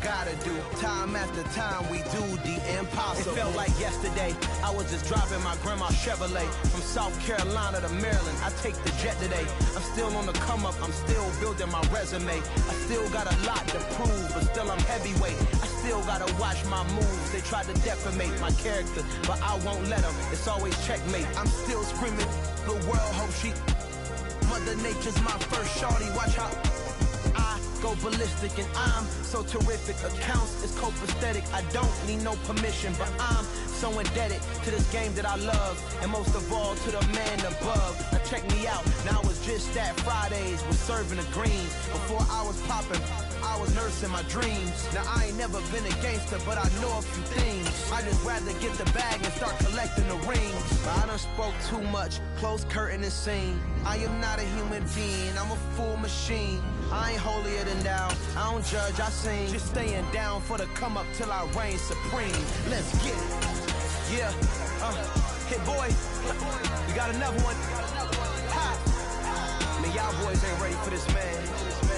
gotta do. Time after time we do the impossible. It felt like yesterday I was just driving my grandma's Chevrolet from South Carolina to Maryland. I take the jet today. I'm still on the come up, I'm still building my resume. I still got a lot to prove, but still I'm heavyweight. I still gotta watch my moves. They tried to defamate my character, but I won't let them. It's always checkmate. I'm still screaming, the world hope she. Mother Nature's my first shorty. Watch how I go ballistic, and I'm so terrific. Accounts is copacetic. I don't need no permission, but I'm so indebted to this game that I love, and most of all to the man above. Now check me out. Now it's just that Fridays was serving the greens. Before I was popping, I was nursing my dreams. Now I ain't never been a gangster, but I know a few things. I just rather get the bag and start collecting the rings. But I done spoke too much. Close curtain and scene. I am not a human being. I'm a full machine. I ain't holier than thou. I don't judge, I sing. Just staying down for the come up till I reign supreme. Let's get it. Yeah. Hit boy. We got another one. Ha. Man, y'all boys ain't ready for this, man.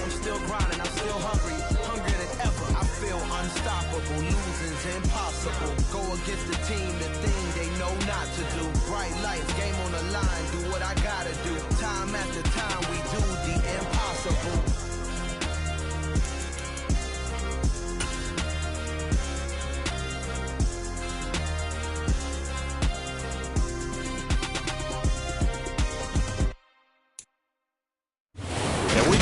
I'm still grinding. I'm still hungry. Hungrier than ever. I feel unstoppable. Losing's impossible. Go against the team, the thing they know not to do. Bright lights, game on the line. Do what I gotta do. Time after time, we do the impossible.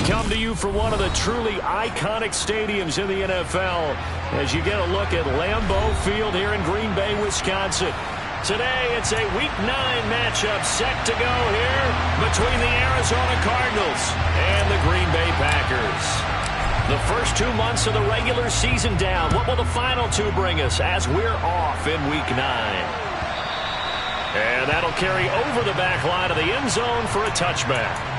Come to you from one of the truly iconic stadiums in the NFL as you get a look at Lambeau Field here in Green Bay, Wisconsin. Today, it's a Week 9 matchup set to go here between the Arizona Cardinals and the Green Bay Packers. The first 2 months of the regular season down. What will the final two bring us as we're off in Week 9? And that'll carry over the back line of the end zone for a touchback.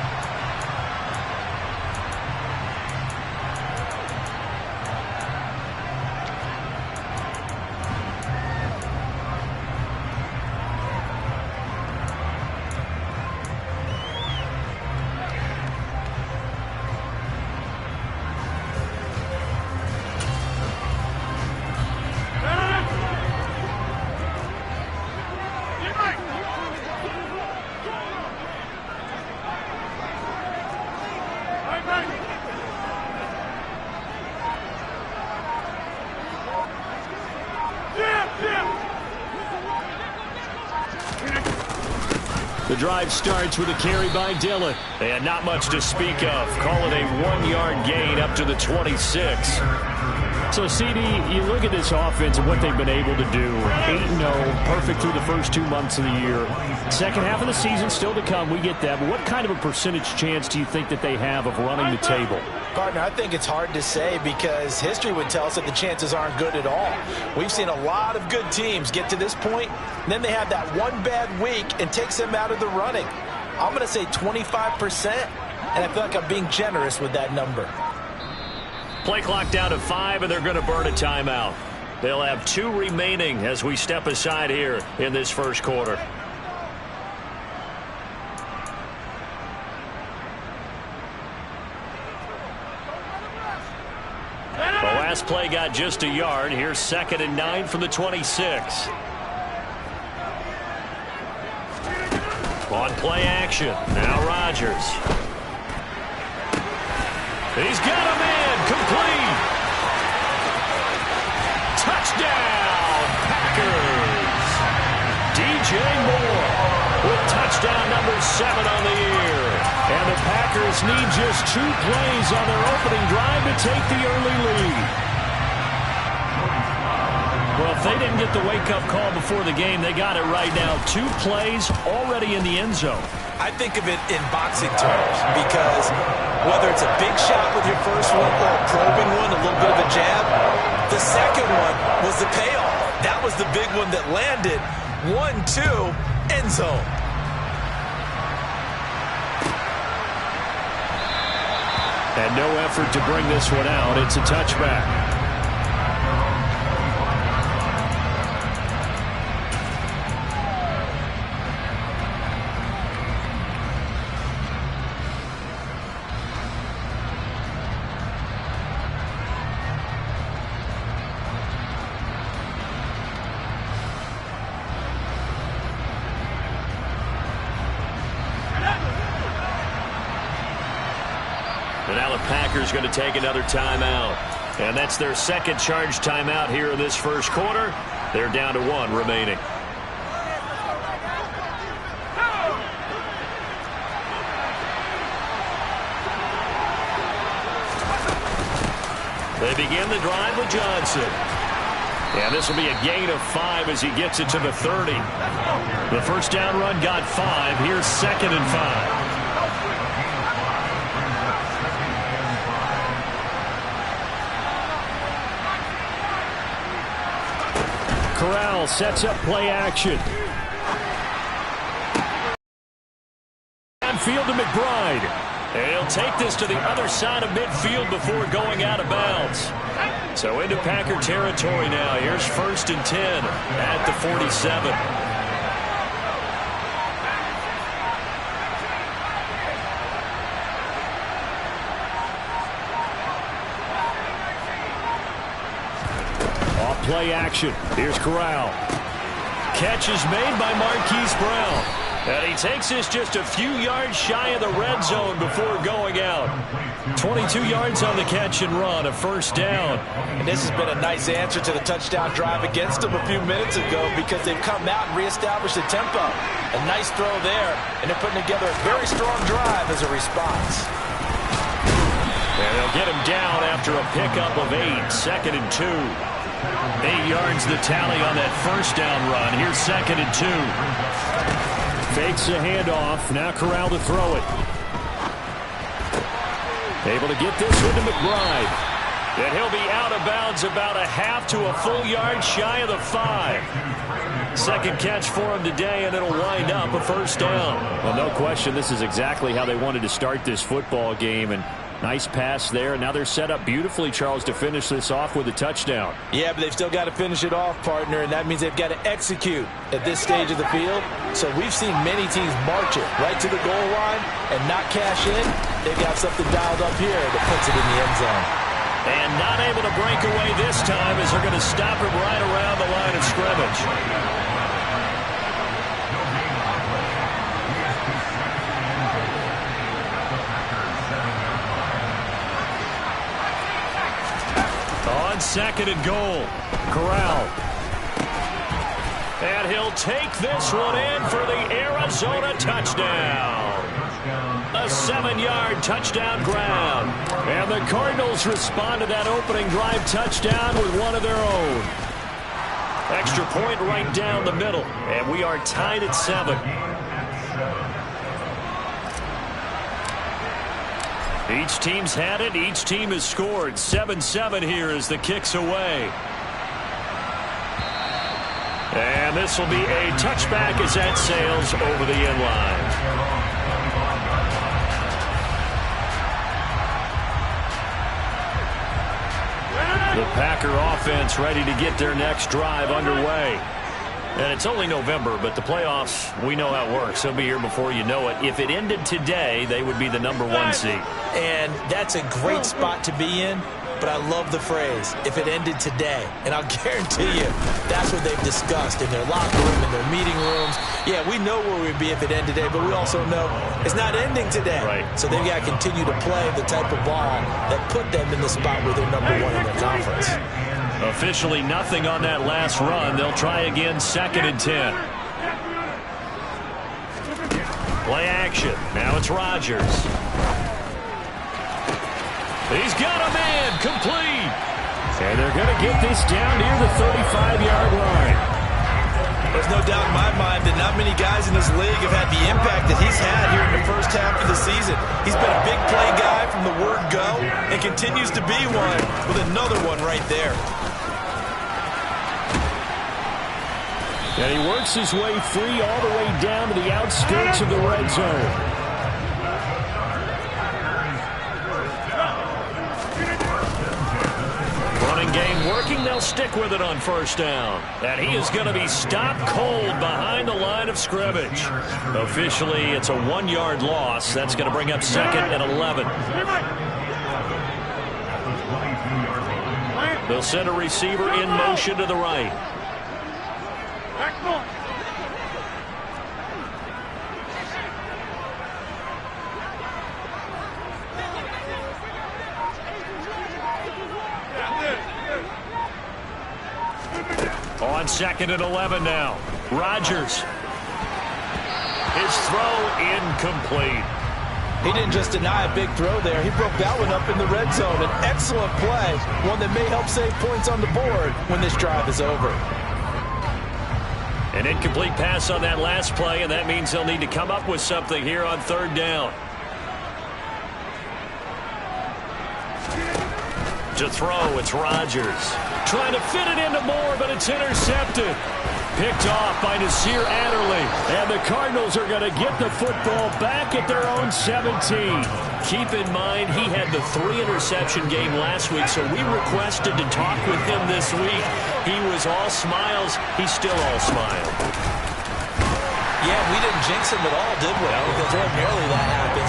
The drive starts with a carry by Dillon. And not much to speak of. Call it a 1-yard gain up to the 26. So, CD, you look at this offense and what they've been able to do. 8-0, perfect through the first 2 months of the year. Second half of the season still to come. We get that. But what kind of a percentage chance do you think that they have of running the table? Partner, I think it's hard to say because history would tell us that the chances aren't good at all. We've seen a lot of good teams get to this point, and then they have that one bad week and takes them out of the running. I'm going to say 25%, and I feel like I'm being generous with that number. Play clock down to 5, and they're going to burn a timeout. They'll have 2 remaining as we step aside here in this first quarter. The last play got just a yard. Here's 2nd and 9 from the 26. On play action. Now Rodgers. He's got a man. Complete. Touchdown, Packers. DJ Moore with touchdown number 7 on the year. And the Packers need just 2 plays on their opening drive to take the early lead. Well, if they didn't get the wake-up call before the game, they got it right now. 2 plays already in the end zone. I think of it in boxing terms because whether it's a big shot with your first one or a probing one, a little bit of a jab, the second one was the payoff. That was the big one that landed. 1-2, end zone. And no effort to bring this one out. It's a touchback. Packers going to take another timeout. And that's their second charge timeout here in this first quarter. They're down to 1 remaining. They begin the drive with Johnson. And this will be a gain of 5 as he gets it to the 30. The first down run got 5. Here's 2nd and 5. Corral sets up play action. Field to McBride. And he'll take this to the other side of midfield before going out of bounds. So into Packer territory now. Here's 1st and 10 at the 47. Off play action. Here's Corral. Catch is made by Marquise Brown. And he takes this just a few yards shy of the red zone before going out. 22 yards on the catch and run, a first down. And this has been a nice answer to the touchdown drive against them a few minutes ago because they've come out and reestablished the tempo. A nice throw there, and they're putting together a very strong drive as a response. And they'll get him down after a pickup of 8, 2nd and 2. 8 yards the tally on that first down run. Here's 2nd and 2. Fakes a handoff. Now Corral to throw it. Able to get this one to McBride. And he'll be out of bounds about a half to a full yard shy of the 5. Second catch for him today, and it'll wind up a first down. Well, no question, this is exactly how they wanted to start this football game. And nice pass there. Now they're set up beautifully, Charles, to finish this off with a touchdown. Yeah, but they've still got to finish it off, partner, and that means they've got to execute at this stage of the field. So we've seen many teams march it right to the goal line and not cash in. They've got something dialed up here that puts it in the end zone. And not able to break away this time as they're going to stop him right around the line of scrimmage. On 2nd and goal, Corral. And he'll take this one in for the Arizona touchdown. A 7-yard touchdown grab. And the Cardinals respond to that opening drive touchdown with one of their own. Extra point right down the middle. And we are tied at 7. Each team's had it. Each team has scored. 7-7 here as the kick's away. And this will be a touchback as that sails over the end line. The Packer offense ready to get their next drive underway. And it's only November, but the playoffs, we know how it works. They'll be here before you know it. If it ended today, they would be the #1 seed. And that's a great spot to be in, but I love the phrase, if it ended today. And I'll guarantee you, that's what they've discussed in their locker room, in their meeting rooms. Yeah, we know where we'd be if it ended today, but we also know it's not ending today. Right. So they've got to continue to play the type of ball that put them in the spot where they're #1 in their conference. Officially nothing on that last run. They'll try again, 2nd and 10. Play action. Now it's Rodgers. He's got a man complete. And they're going to get this down near the 35-yard line. There's no doubt in my mind that not many guys in this league have had the impact that he's had here in the first half of the season. He's been a big play guy from the word go and continues to be one with another one right there. And he works his way free all the way down to the outskirts of the red zone. Running game working. They'll stick with it on first down. And he is going to be stopped cold behind the line of scrimmage. Officially, it's a 1-yard loss. That's going to bring up 2nd and 11. They'll send a receiver in motion to the right. On 2nd and 11 now. Rodgers. His throw incomplete. He didn't just deny a big throw there. He broke that one up in the red zone. An excellent play, one that may help save points on the board when this drive is over. An incomplete pass on that last play, and that means they'll need to come up with something here on 3rd down. To throw, it's Rodgers. Trying to fit it into Moore, but it's intercepted. Picked off by Nasir Adderley. And the Cardinals are going to get the football back at their own 17. Keep in mind, he had the 3-interception game last week, so we requested to talk with him this week. He was all smiles. He's still all smile. Yeah, we didn't jinx him at all, did we? Because ordinarily that happens.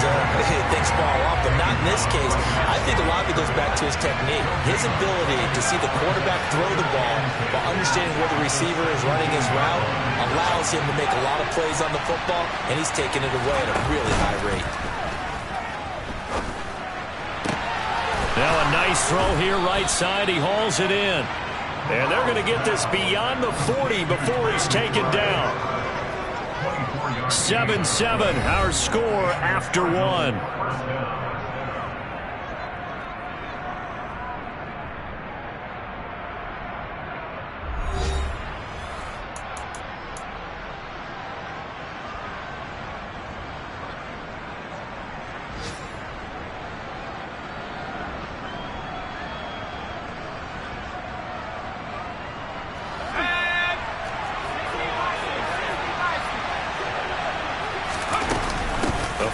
Things fall off, but not in this case. I think a lot of it goes back to his technique. His ability to see the quarterback throw the ball while understanding where the receiver is running his route allows him to make a lot of plays on the football, and he's taking it away at a really high rate. Now a nice throw here right side. He hauls it in. And they're going to get this beyond the 40 before he's taken down. 7-7, our score after 1.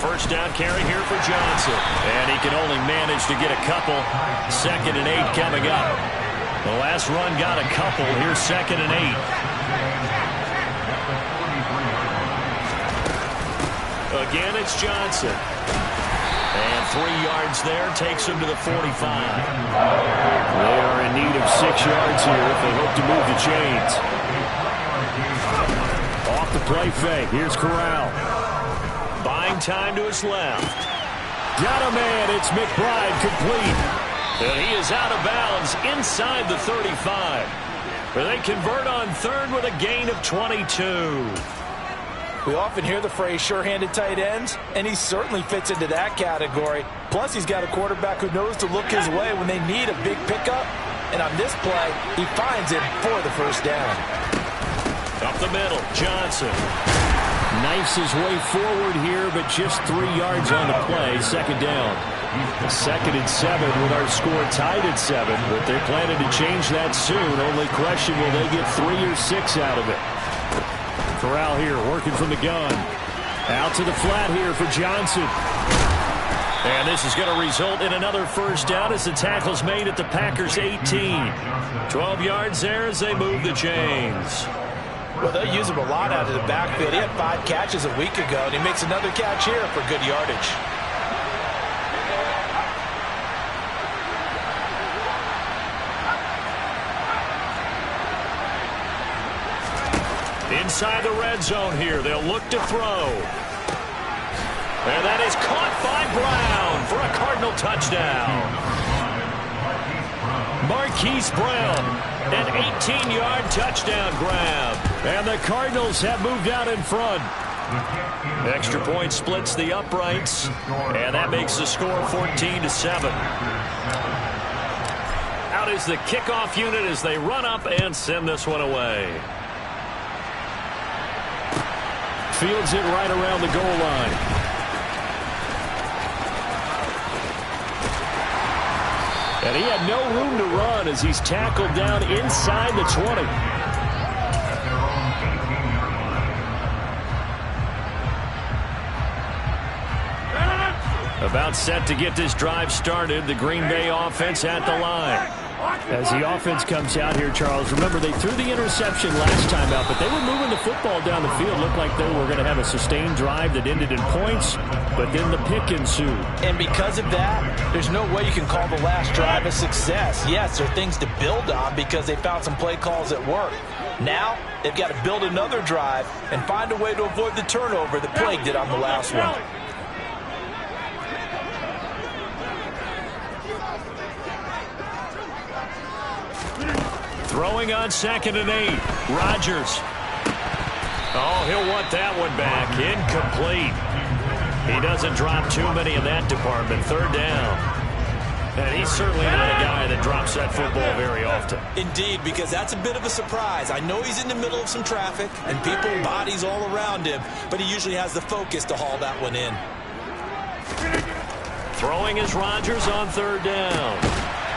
First down carry here for Johnson. And he can only manage to get a couple. 2nd and 8 coming up. The last run got a couple. Here's 2nd and 8. Again, it's Johnson. And 3 yards there takes him to the 45. They are in need of 6 yards here if they hope to move the chains. Off the play fake. Here's Corral. Buying time to his left. Got a man. It's McBride complete. And he is out of bounds inside the 35. Where they convert on 3rd with a gain of 22. We often hear the phrase sure-handed tight ends, and he certainly fits into that category. Plus, he's got a quarterback who knows to look his way when they need a big pickup. And on this play, he finds it for the first down. Up the middle, Johnson. Knifes his way forward here, but just 3 yards on the play. 2nd down. 2nd and 7 with our score tied at 7, but they're planning to change that soon. Only question, will they get 3 or 6 out of it? Corral here working from the gun. Out to the flat here for Johnson. And this is going to result in another first down as the tackle's made at the Packers' 18. 12 yards there as they move the chains. Well, they'll use him a lot out of the backfield. He had 5 catches a week ago, and he makes another catch here for good yardage. Inside the red zone here, they'll look to throw. And that is caught by Brown for a Cardinal touchdown. Marquise Brown, an 18-yard touchdown grab. And the Cardinals have moved out in front. Extra point splits the uprights, and that makes the score 14-7. Out is the kickoff unit as they run up and send this one away. Fields it right around the goal line. And he had no room to run as he's tackled down inside the 20. About set to get this drive started. The Green Bay offense at the line. As the offense comes out here, Charles, remember they threw the interception last time out, but they were moving the football down the field. Looked like they were going to have a sustained drive that ended in points, but then the pick ensued. And because of that, there's no way you can call the last drive a success. Yes, there are things to build on because they found some play calls that work. Now, they've got to build another drive and find a way to avoid the turnover that plagued it on the last one. Throwing on 2nd and 8. Rodgers. Oh, he'll want that one back. Incomplete. He doesn't drop too many in that department. 3rd down. And he's certainly not a guy that drops that football very often. Indeed, because that's a bit of a surprise. I know he's in the middle of some traffic and people, bodies all around him, but he usually has the focus to haul that one in. Throwing is Rodgers on 3rd down.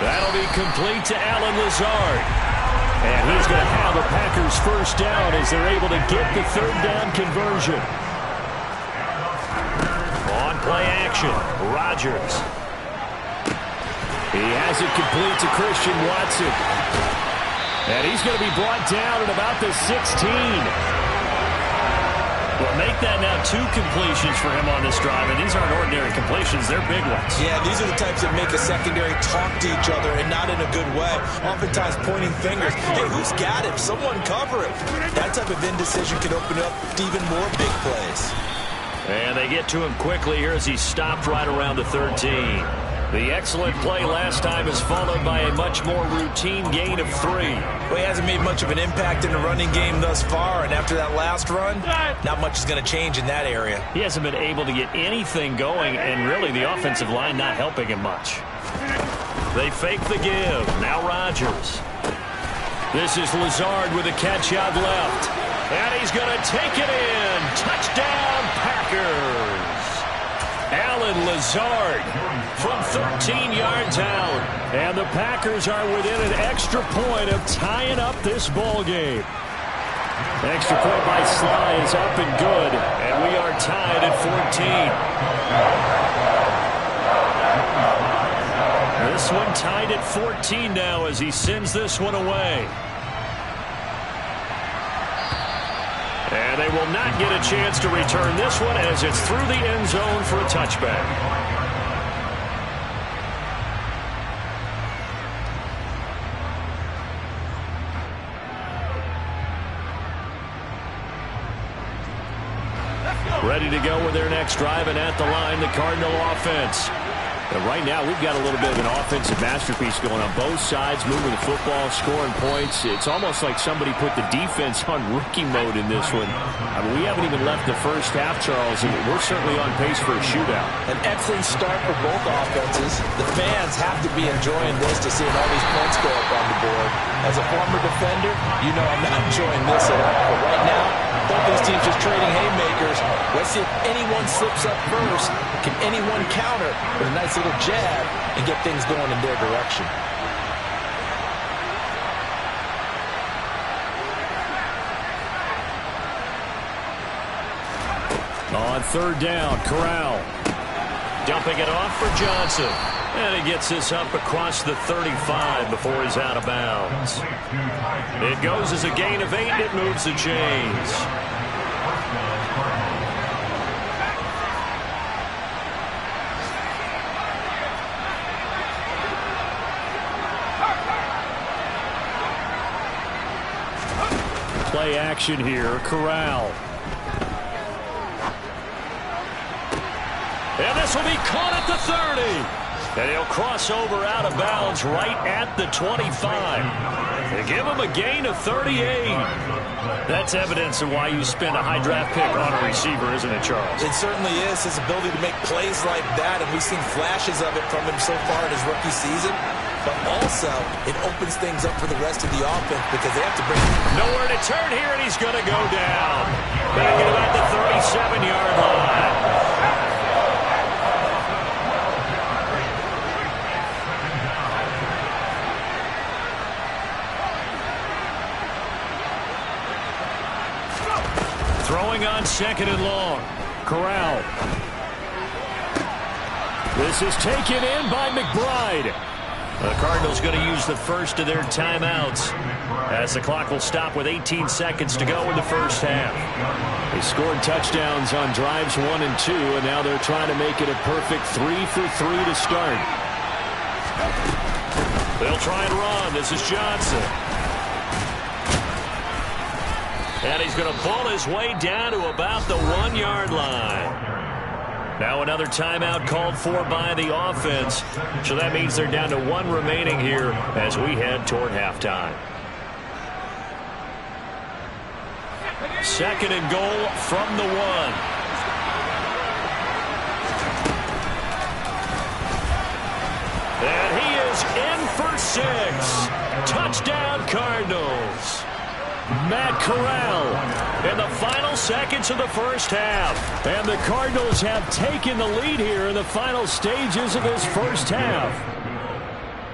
That'll be complete to Allen Lazard. And he's going to have a Packers 1st down as they're able to get the 3rd down conversion. On play action, Rodgers. He has it complete to Christian Watson. And he's going to be brought down at about the 16. Well, make that now 2 completions for him on this drive, and these aren't ordinary completions. They're big ones. Yeah, these are the types that make a secondary talk to each other, and not in a good way. Oftentimes pointing fingers. Hey, who's got him? Someone cover him. That type of indecision can open up to even more big plays. And they get to him quickly here as he's stopped right around the 13. The excellent play last time is followed by a much more routine gain of 3. Well, he hasn't made much of an impact in the running game thus far, and after that last run, not much is going to change in that area. He hasn't been able to get anything going, and really the offensive line not helping him much. They fake the give. Now Rodgers. This is Lazard with a catch out left. And he's going to take it in. Touchdown, Packers. Allen Lazard from 13 yards out. And the Packers are within an extra point of tying up this ball game. Extra point by Sly is up and good. And we are tied at 14. This one tied at 14 now as he sends this one away. And they will not get a chance to return this one as it's through the end zone for a touchback. Ready to go with their next drive, and at the line, the Cardinal offense. But right now, we've got a little bit of an offensive masterpiece going on both sides, moving the football, scoring points. It's almost like somebody put the defense on rookie mode in this one. I mean, we haven't even left the first half, Charles, and we're certainly on pace for a shootout. An excellent start for both offenses. The fans have to be enjoying this to see all these points go up on the board. As a former defender, you know I'm not enjoying this at all. But right now, both these teams just trading haymakers. Let's see if anyone slips up first. Can anyone counter with a nice little jab and get things going in their direction? On 3rd down, Corral. Dumping it off for Johnson. And he gets this up across the 35 before he's out of bounds. It goes as a gain of 8. It moves the chains. Play action here. Corral. And this will be caught at the 30. And he'll cross over out of bounds right at the 25. They give him a gain of 38. That's evidence of why you spend a high draft pick on a receiver, isn't it, Charles? It certainly is. His ability to make plays like that, and we've seen flashes of it from him so far in his rookie season. But also, it opens things up for the rest of the offense because they have to bring... Nowhere to turn here, and he's going to go down. Back at about the 37-yard line. Throwing on 2nd and long. Corral. This is taken in by McBride. The Cardinals going to use the first of their timeouts as the clock will stop with 18 seconds to go in the first half. They scored touchdowns on drives 1 and 2, and now they're trying to make it a perfect 3 for 3 to start. They'll try and run. This is Johnson. And he's going to ball his way down to about the 1-yard line. Now another timeout called for by the offense. So that means they're down to 1 remaining here as we head toward halftime. Second and goal from the 1. And he is in for 6. Touchdown, Cardinals. Matt Corral in the final seconds of the first half. And the Cardinals have taken the lead here in the final stages of this first half.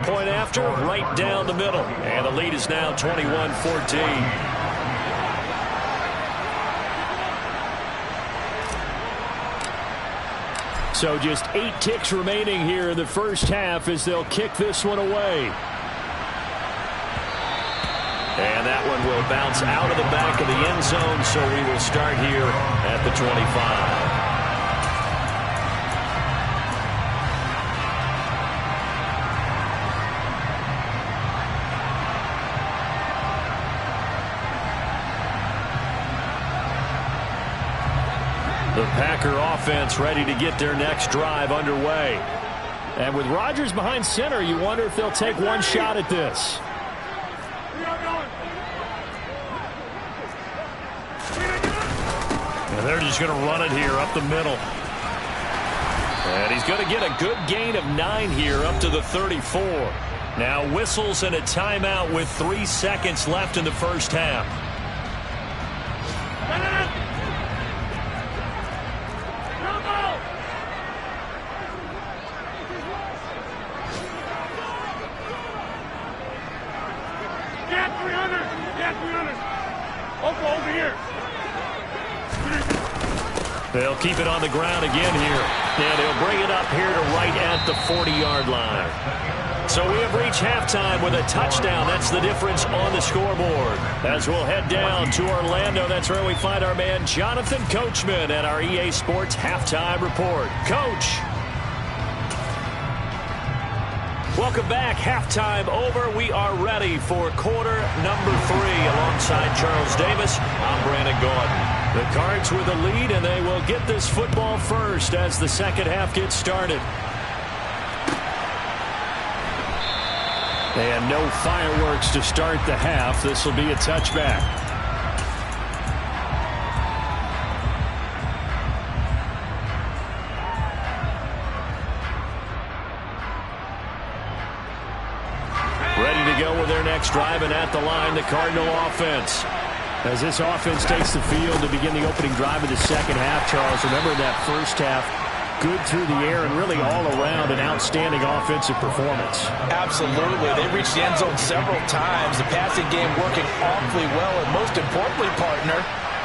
Point after, right down the middle. And the lead is now 21-14. So just 8 ticks remaining here in the first half as they'll kick this one away. And that one will bounce out of the back of the end zone, so we will start here at the 25. The Packer offense ready to get their next drive underway. And with Rodgers behind center, you wonder if they'll take one shot at this. And they're just going to run it here up the middle. And he's going to get a good gain of 9 here up to the 34. Now whistles and a timeout with 3 seconds left in the first half. They'll keep it on the ground again here. And they'll bring it up here to right at the 40-yard line. So we have reached halftime with a touchdown. That's the difference on the scoreboard. As we'll head down to Orlando, that's where we find our man Jonathan Coachman at our EA Sports Halftime Report. Coach. Welcome back. Halftime over. We are ready for quarter number 3 alongside Charles Davis. I'm Brandon Gordon. The Cards with a lead, and they will get this football first as the second half gets started. And no fireworks to start the half. This will be a touchback. Ready to go with their next drive, and at the line, the Cardinal offense. As this offense takes the field to begin the opening drive of the second half, Charles, remember that first half, good through the air and really all around an outstanding offensive performance. Absolutely. They reached the end zone several times. The passing game working awfully well, and most importantly, partner,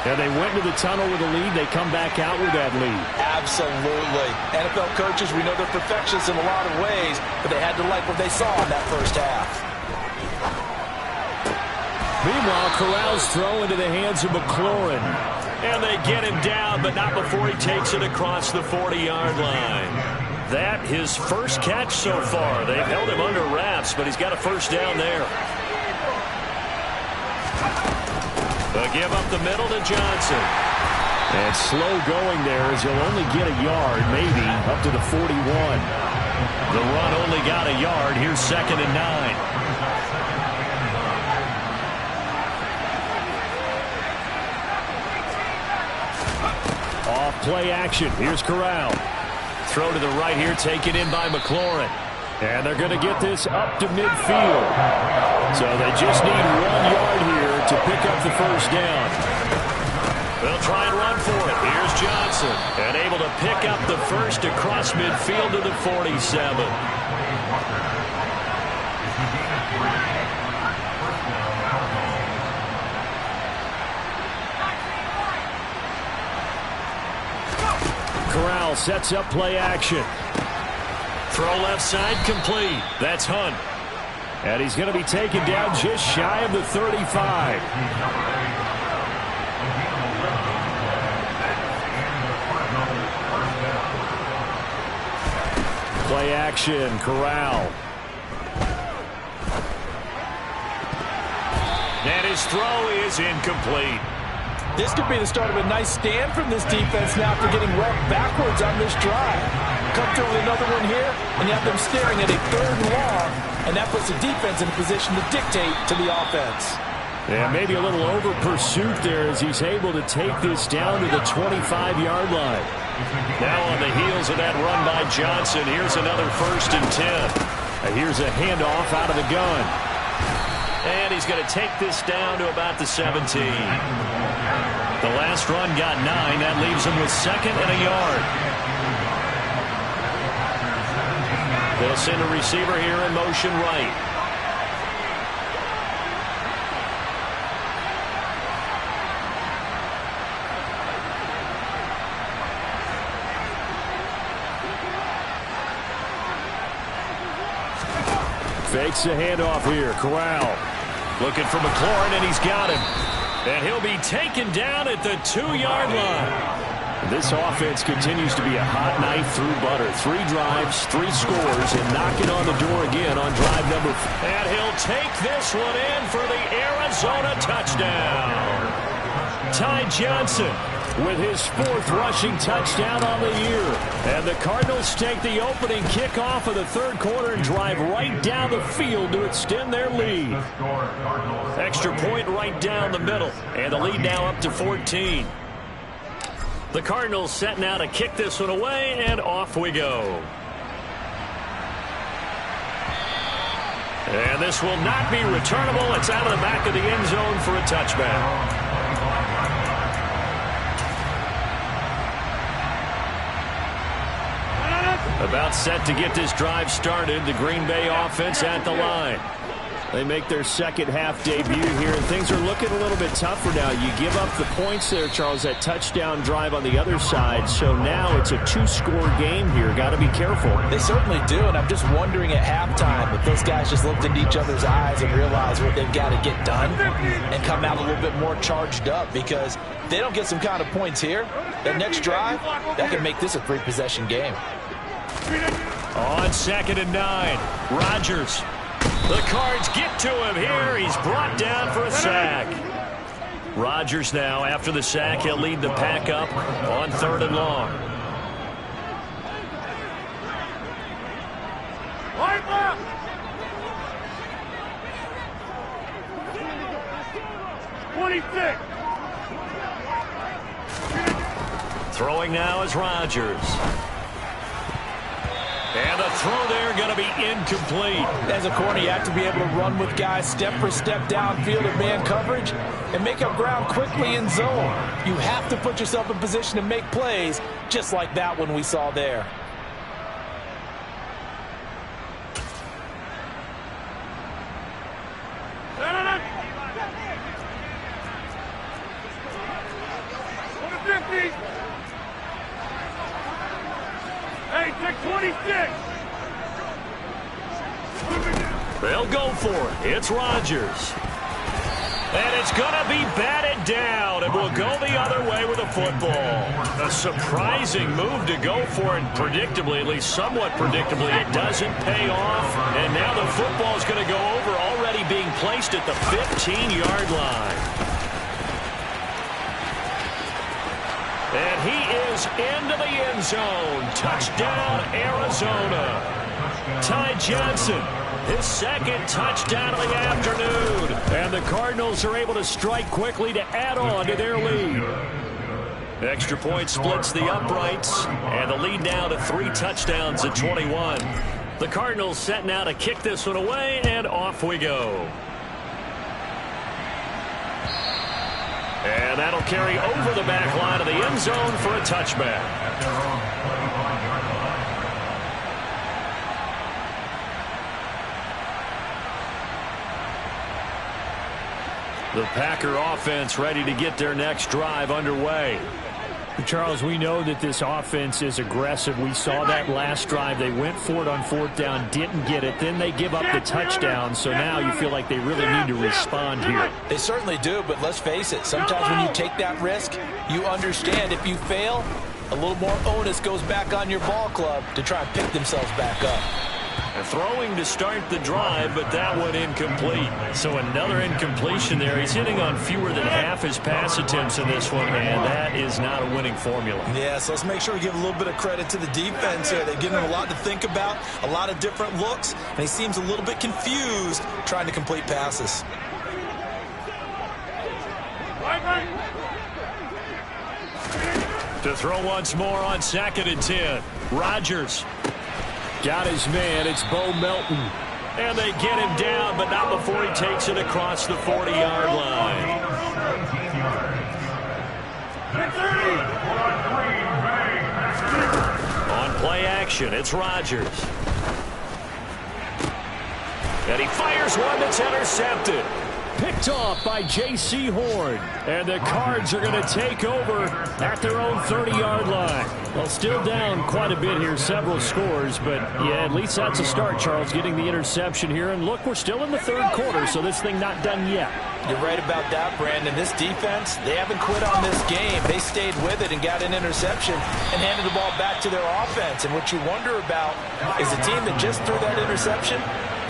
and they went into the tunnel with a lead. They come back out with that lead. Absolutely. NFL coaches, we know they're perfectionists in a lot of ways, but they had to like what they saw in that first half. Meanwhile, Corral's throw into the hands of McLaurin. And they get him down, but not before he takes it across the 40-yard line. That his first catch so far. They've held him under wraps, but he's got a first down there. The give up the middle to Johnson. And slow going there as he'll only get a yard, maybe, up to the 41. The run only got a yard. Here's 2nd and 9. Off play action. Here's Corral. Throw to the right here, taken in by McLaurin. And they're going to get this up to midfield. So they just need 1 yard here to pick up the first down. They'll try and run for it. Here's Johnson. And able to pick up the first across midfield to the 47. Corral sets up play action. Throw left side complete. That's Hunt. And he's going to be taken down just shy of the 35. Play action, Corral. And his throw is incomplete. This could be the start of a nice stand from this defense now after getting well backwards on this drive. Come through with another one here, and you have them staring at a 3rd and long, and that puts the defense in a position to dictate to the offense. Yeah, maybe a little over pursuit there as he's able to take this down to the 25-yard line. Now on the heels of that run by Johnson, here's another 1st and 10. Here's a handoff out of the gun. And he's going to take this down to about the 17. The last run got 9. That leaves him with 2nd and a yard. They'll send a receiver here in motion right. Fakes the handoff here. Corral looking for McLaurin, and he's got him. And he'll be taken down at the 2-yard line. This offense continues to be a hot knife through butter. 3 drives, 3 scores, and knocking on the door again on drive number 4. And he'll take this one in for the Arizona touchdown. Ty Johnson with his 4th rushing touchdown on the year. And the Cardinals take the opening kickoff of the 3rd quarter and drive right down the field to extend their lead. Extra point right down the middle. And the lead now up to 14. The Cardinals set now to kick this one away, and off we go. And this will not be returnable. It's out of the back of the end zone for a touchback. About set to get this drive started. The Green Bay offense at the line. They make their 2nd half debut here, and things are looking a little bit tougher now. You give up the points there, Charles, that touchdown drive on the other side. So now it's a 2-score game here. Got to be careful. They certainly do, and I'm just wondering at halftime if those guys just looked into each other's eyes and realized what they've got to get done and come out a little bit more charged up, because if they don't get some kind of points here, that next drive, that could make this a 3-possession game. On 2nd and 9, Rodgers. The Cards get to him here. He's brought down for a sack. Rodgers now, after the sack, he'll lead the pack up on 3rd and long. Throwing now is Rodgers. And the throw there going to be incomplete. As a corner, you have to be able to run with guys step for step downfield in man coverage and make up ground quickly in zone. You have to put yourself in position to make plays, just like that one we saw there. They'll go for it. It's Rodgers. And it's going to be batted down, and will go the other way with a football. A surprising move to go for it, predictably, at least somewhat predictably. It doesn't pay off, and now the football is going to go over, already being placed at the 15-yard line. And he is into the end zone. Touchdown, Arizona. Ty Johnson, his 2nd touchdown of the afternoon. And the Cardinals are able to strike quickly to add on to their lead. Extra point splits the uprights, and the lead now to 3 touchdowns at 21. The Cardinals set now to kick this one away, and off we go. And that'll carry over the back line of the end zone for a touchback. The Packer offense ready to get their next drive underway. Charles, we know that this offense is aggressive. We saw that last drive. They went for it on 4th down, didn't get it. Then they give up the touchdown. So now you feel like they really need to respond here. They certainly do, but let's face it. Sometimes when you take that risk, you understand if you fail, a little more onus goes back on your ball club to try and pick themselves back up. Throwing to start the drive, but that one incomplete. So another incompletion there. He's hitting on fewer than half his pass attempts in this one, and that is not a winning formula. Yeah, so let's make sure we give a little bit of credit to the defense here. They've given him a lot to think about, a lot of different looks, and he seems a little bit confused trying to complete passes. To throw once more on 2nd and 10. Rodgers. Got his man. It's Bo Melton. And they get him down, but not before he takes it across the 40-yard line. On play action, it's Rodgers. And he fires one that's intercepted. Picked off by J.C. Horn. And the Cards are going to take over at their own 30-yard line. Well, still down quite a bit here, several scores. But, yeah, at least that's a start, Charles, getting the interception here. And, look, we're still in the 3rd quarter, so this thing not done yet. You're right about that, Brandon. This defense, they haven't quit on this game. They stayed with it and got an interception and handed the ball back to their offense. And what you wonder about is a team that just threw that interception,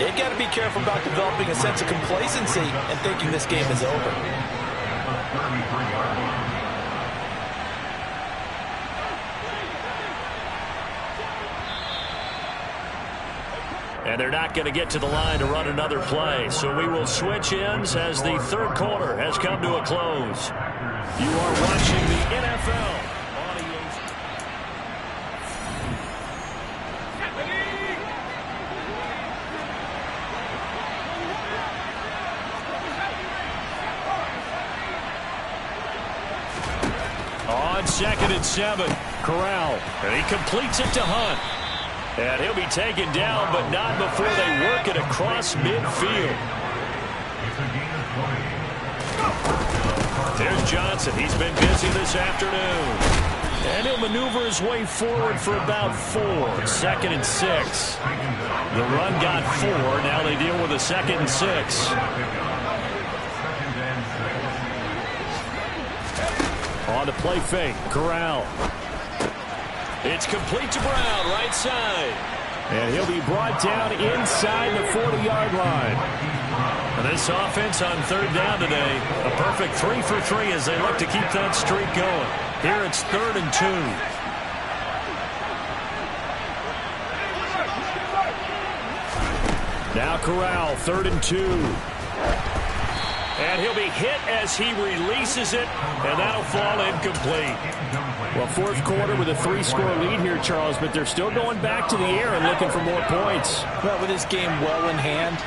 they've got to be careful about developing a sense of complacency and thinking this game is over. And they're not going to get to the line to run another play. So we will switch ends as the 3rd quarter has come to a close. You are watching the NFL. On 2nd and 7, Corral. And he completes it to Hunt. And he'll be taken down, but not before they work it across midfield. There's Johnson. He's been busy this afternoon. And he'll maneuver his way forward for about 4. 2nd and 6. The run got 4. Now they deal with a 2nd and 6. On the play fake, Corral. It's complete to Brown, right side. And he'll be brought down inside the 40-yard line. And this offense on 3rd down today, a perfect 3 for 3 as they look to keep that streak going. Here it's 3rd and 2. Now Corral, 3rd and 2. And he'll be hit as he releases it, and that'll fall incomplete. Well, 4th quarter with a 3-score lead here, Charles, but they're still going back to the air and looking for more points. Well, with this game well in hand,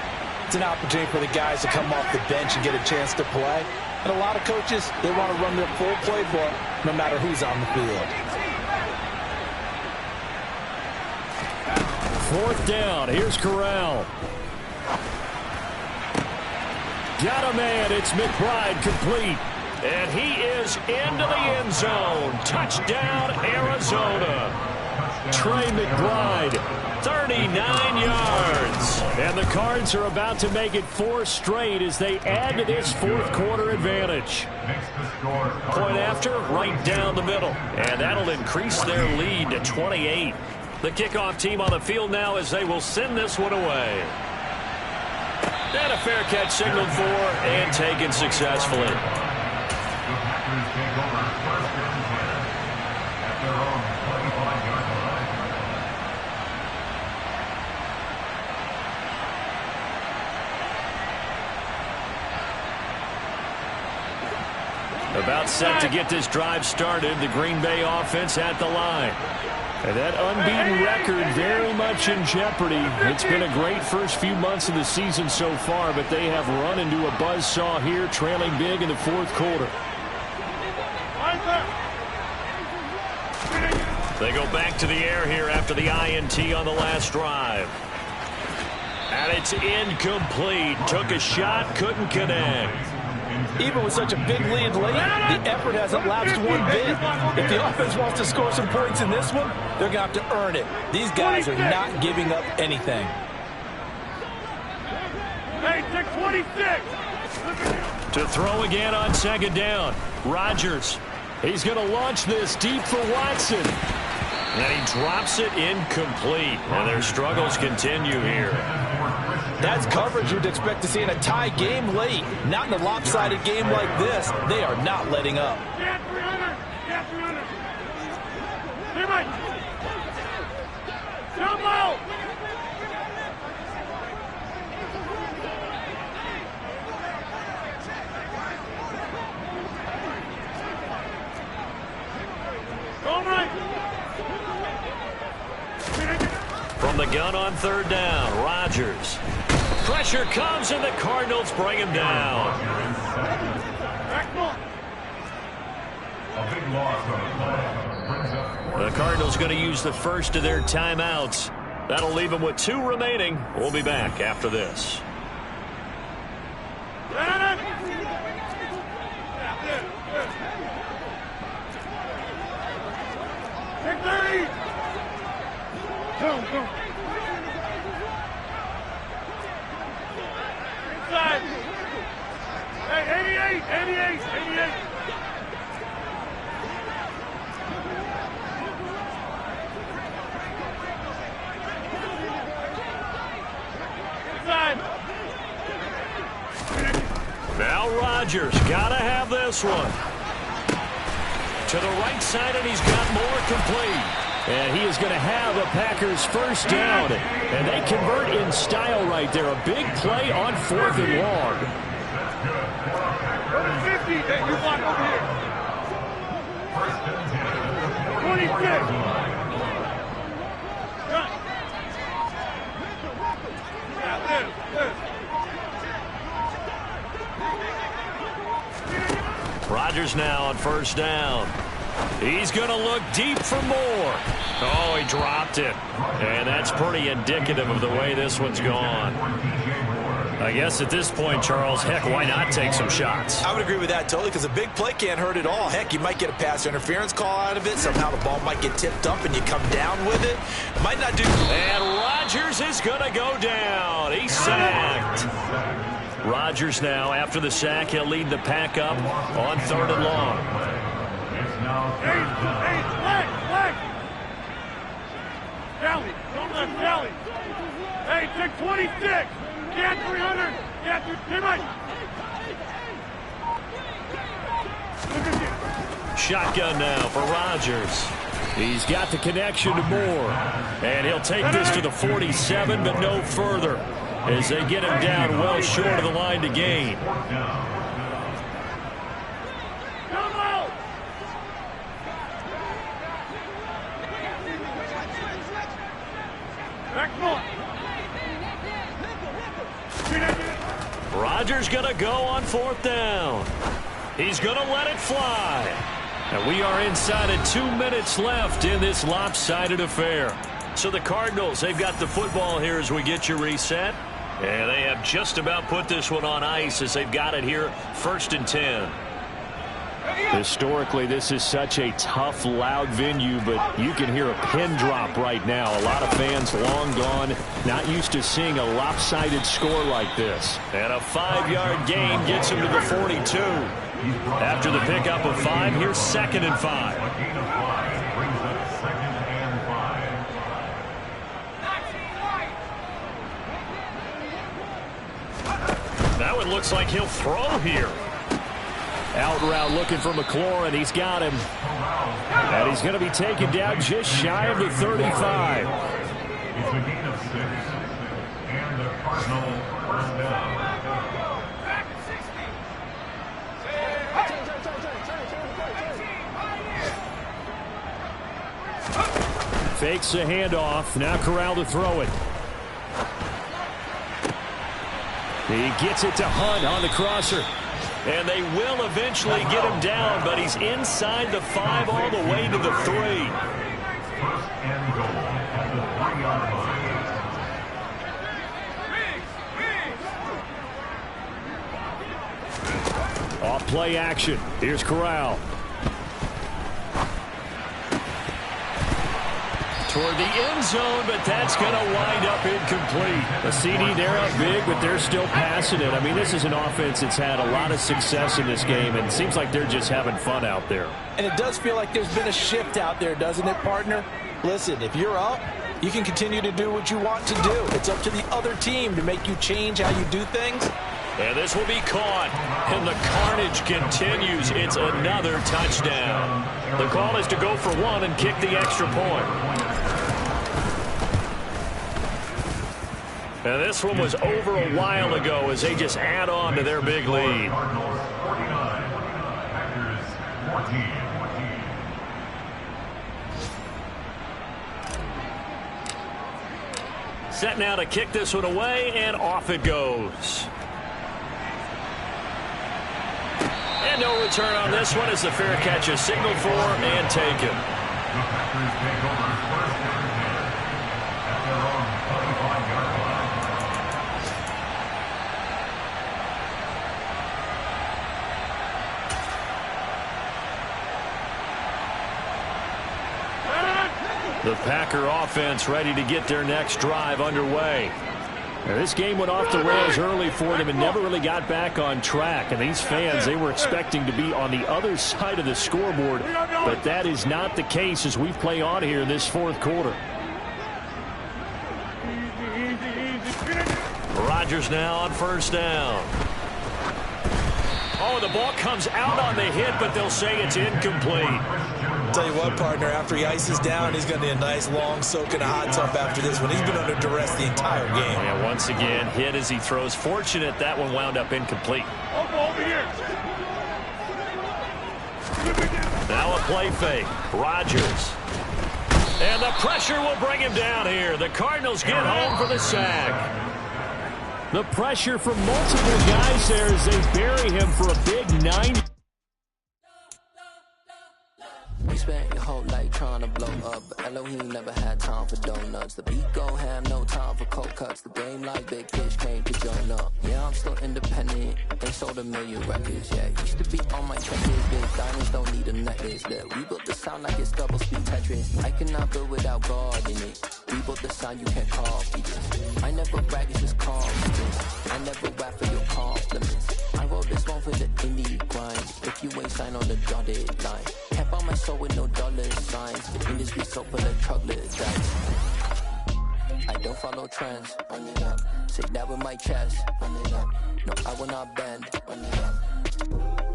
it's an opportunity for the guys to come off the bench and get a chance to play. And a lot of coaches, they want to run their full playbook no matter who's on the field. 4th down. Here's Corral. Got a man. It's McBride complete. And he is into the end zone. Touchdown, Arizona. Trey McBride. 39 yards. And the Cards are about to make it 4 straight as they add to this 4th quarter advantage. Point after, right down the middle. And that'll increase their lead to 28. The kickoff team on the field now as they will send this one away. And a fair catch signaled for and taken successfully. About set to get this drive started, the Green Bay offense at the line. And that unbeaten record very much in jeopardy. It's been a great first few months of the season so far, but they have run into a buzzsaw here, trailing big in the 4th quarter. They go back to the air here after the INT on the last drive. And it's incomplete. Took a shot, couldn't connect. Even with such a big lead late, the effort hasn't lapsed one bit. If the offense wants to score some points in this one, they're going to have to earn it. These guys are not giving up anything. Hey, 626. To throw again on 2nd down. Rodgers. He's going to launch this deep for Watson. And he drops it incomplete. And their struggles continue here. That's coverage you'd expect to see in a tie game late. Not in a lopsided game like this. They are not letting up. Get 300. Get 300. Here, Mike. Jump out. the gun on third down. Rodgers. Pressure comes, and the Cardinals bring him down. The Cardinals going to use the first of their timeouts. That'll leave them with 2 remaining. We'll be back after this. Go. Inside. Hey, 88. Inside. Now Rodgers got to have this one. To the right side, and he's got more complete. And he is going to have the Packers first down. And they convert in style right there. A big play on 4th and long. Go to 50. Hey, you block over here. 26. Rodgers now on first down. He's going to look deep for more. Oh, he dropped it. And that's pretty indicative of the way this one's gone. I guess at this point, Charles, heck, why not take some shots? I would agree with that totally, because a big play can't hurt at all. Heck, you might get a pass interference call out of it. Somehow the ball might get tipped up and you come down with it. Might not do. And Rodgers is going to go down. He's sacked. Rodgers now, after the sack, he'll lead the pack up on 3rd and long. Leg. Sally, don't let Sally. Hey, take 26. Get 300. Get 300. Shotgun now for Rodgers. He's got the connection to Moore. And he'll take this to the 47, but no further, as they get him down well short of the line to gain. Rodgers going to go on 4th down. He's going to let it fly. And we are inside of 2 minutes left in this lopsided affair. So the Cardinals, they've got the football here as we get you reset. And they have just about put this one on ice as they've got it here, 1st and 10. Historically, this is such a tough, loud venue, but you can hear a pin drop right now. A lot of fans long gone, not used to seeing a lopsided score like this. And a 5-yard gain gets him to the 42. After the pickup of 5, here's 2nd and 5. Now it looks like he'll throw here. Out route looking for McLaurin. He's got him. And he's going to be taken down just shy of the 35. It's a gain of 6. And the Cardinal first down. Fakes the handoff. Now Corral to throw it. He gets it to Hunt on the crosser. And they will eventually get him down, but he's inside the 5 all the way to the 3. 1st and goal at the 3-yard line. Off play action. Here's Corral. Toward the end zone, but that's going to wind up incomplete. A CD, they're up big, but they're still passing it. I mean, this is an offense that's had a lot of success in this game, and it seems like they're just having fun out there. And it does feel like there's been a shift out there, doesn't it, partner? Listen, if you're up, you can continue to do what you want to do. It's up to the other team to make you change how you do things. And this will be caught, and the carnage continues. It's another touchdown. The call is to go for 1 and kick the extra point. And this one was over a while ago as they just add on to their big lead. Cardinals 49. Packers 14. Set now to kick this one away, and off it goes. And no return on this one as the fair catch is signaled for and taken. The Packer offense ready to get their next drive underway. Now, this game went off the rails early for them and never really got back on track. And these fans, they were expecting to be on the other side of the scoreboard. But that is not the case as we play on here in this fourth quarter. Rodgers now on first down. Oh, the ball comes out on the hit, but they'll say it's incomplete. Tell you what, partner, after he ices down, he's going to need a nice long soak in a hot tub after this one. He's been under duress the entire game. Yeah, once again, hit as he throws. Fortunate that one wound up incomplete. Over here. Now a play fake. Rodgers. And the pressure will bring him down here. The Cardinals get home for the sack. The pressure from multiple guys there as they bury him for a big 90. We spent your whole life trying to blow up, but Elohim never had time for donuts. The beat go ham, no time for cold cuts. The game like Big Fish came to join up. Yeah, I'm still independent, they sold 1 million records. Yeah, used to be on my checklist. Big diamonds don't need a necklace. Look, we built the sound like it's double speed Tetris. I cannot build without God in it. We built the sound you can't copy this. I never brag, it's just confidence. I never rap for your compliments. I wrote this one for the indie grind. If you ain't signed on the dotted line, can't buy my soul with no dollar signs. The industry so full of chocolate dice. I don't follow trends. Run it up. Say that with my chest. Run it up. No, I will not bend. Run it up.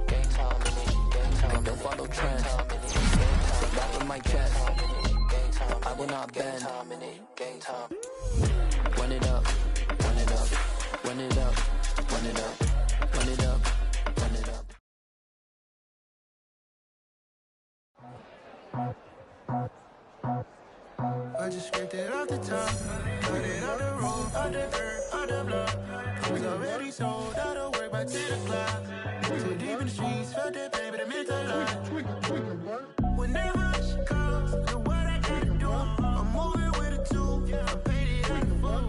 Gang time in it. Gang time. I don't follow trends. Say that with my chest. I will not bend. Gang time. Run it up. Run it up. Run it up. Run it up. Run it up. Run it up. I just scraped it off the top, cut it off the road, off the dirt, off the block. I was already sold out of work by 10 o'clock. Too deep in the streets, felt that pain, but it meant a lot. When that rush comes, look what I gotta do. I'm moving with a two, I paid it out the full.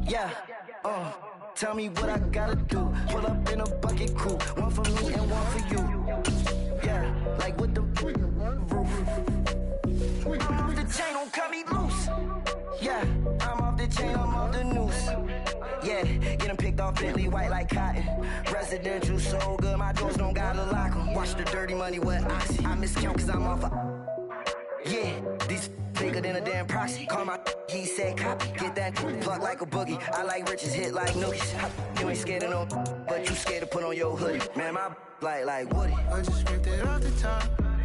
Yeah, tell me what I gotta do. Pull up in a bucket crew, one for me and one for you. Yeah, like with the roof. I'm off the chain, don't cut me loose. Yeah, I'm off the chain, I'm off the noose. Yeah, getting picked off Bentley white like cotton. Residential so good, my doors don't gotta lock 'em. Watch the dirty money with oxy. I miscount cause I'm off yeah, these bigger than a damn proxy. Call my he said copy. Get that plug like a boogie. I like riches, hit like nookies. You ain't scared of no, but you scared to put on your hoodie. Man, my like Woody. I just scraped it off the top,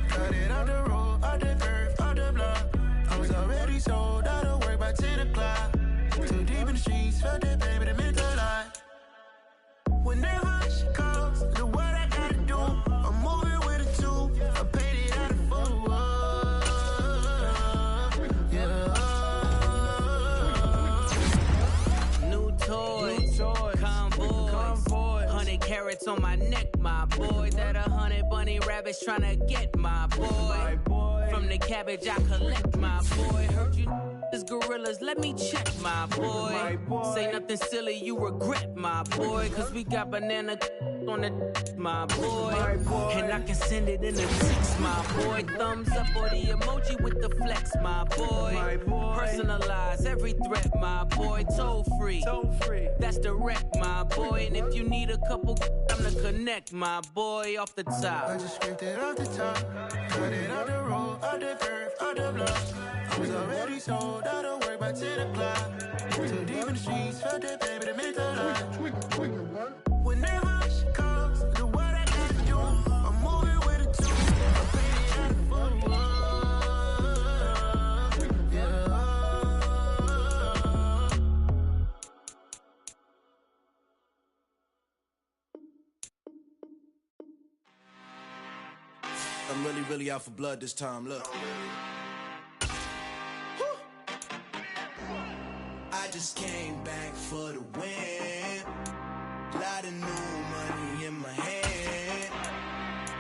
cut it off the road, off the curve, off the block. I was already sold out of work by 10 o'clock. Too deep in the streets, felt that pain, but it meant a lot. When that rush comes, look what I gotta do. I'm moving with a two, I paid it out of full. Convoy, 100 carats on my neck, my boy. That 100 bunny rabbits tryna get my boy. From the cabbage I collect, my boy. Heard you is gorillas, let me check, my boy. Say nothing silly, you regret, my boy. Cause we got banana on the my boy. And I can send it in a text, my boy. Thumbs up or the emoji with the flex, my boy. Personalize every threat, my boy. Toll free, that's direct, my boy. And if you need a couple, I'm to connect, my boy, off the top. I just scraped it off the top, cut it off the road, off the curve, off the block. I was already sold out of work by 10 o'clock. Too deep in the streets, felt that pain, but it meant a lot. When that rush comes, look what I gotta do. I'm moving with a two, I paid it out of full. I'm really, really out for blood this time, look. I just came back for the win. Lot of new money in my hand.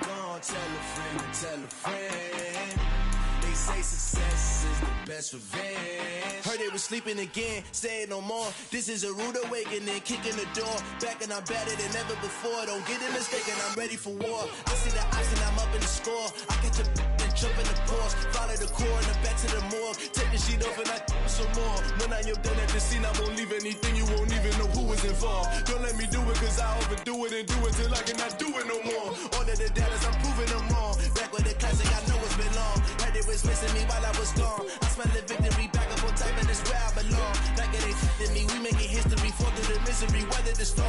Gonna tell a friend to tell a friend. They say success is the best revenge. Heard they was sleeping again, saying no more. This is a rude awakening, kicking the door. Back and I'm better than ever before. Don't get it mistaken, I'm ready for war. I see the ice and I'm up in the score. I catch a and jump in the Porsche. Follow the core and the back to the morgue. Take the sheet off and I some more. When I am done at the scene, I won't leave anything. You won't even know who was involved. Don't let me do it cause I overdo it and do it till I cannot do it no more. All of the doubters, I'm proving them wrong. Back with the classic, I know it's been long. Heard it was missing me while I was gone. I smell the victory back up on top and it's where I belong. Like it ain't me, we making history, fall through the misery, weather the storm.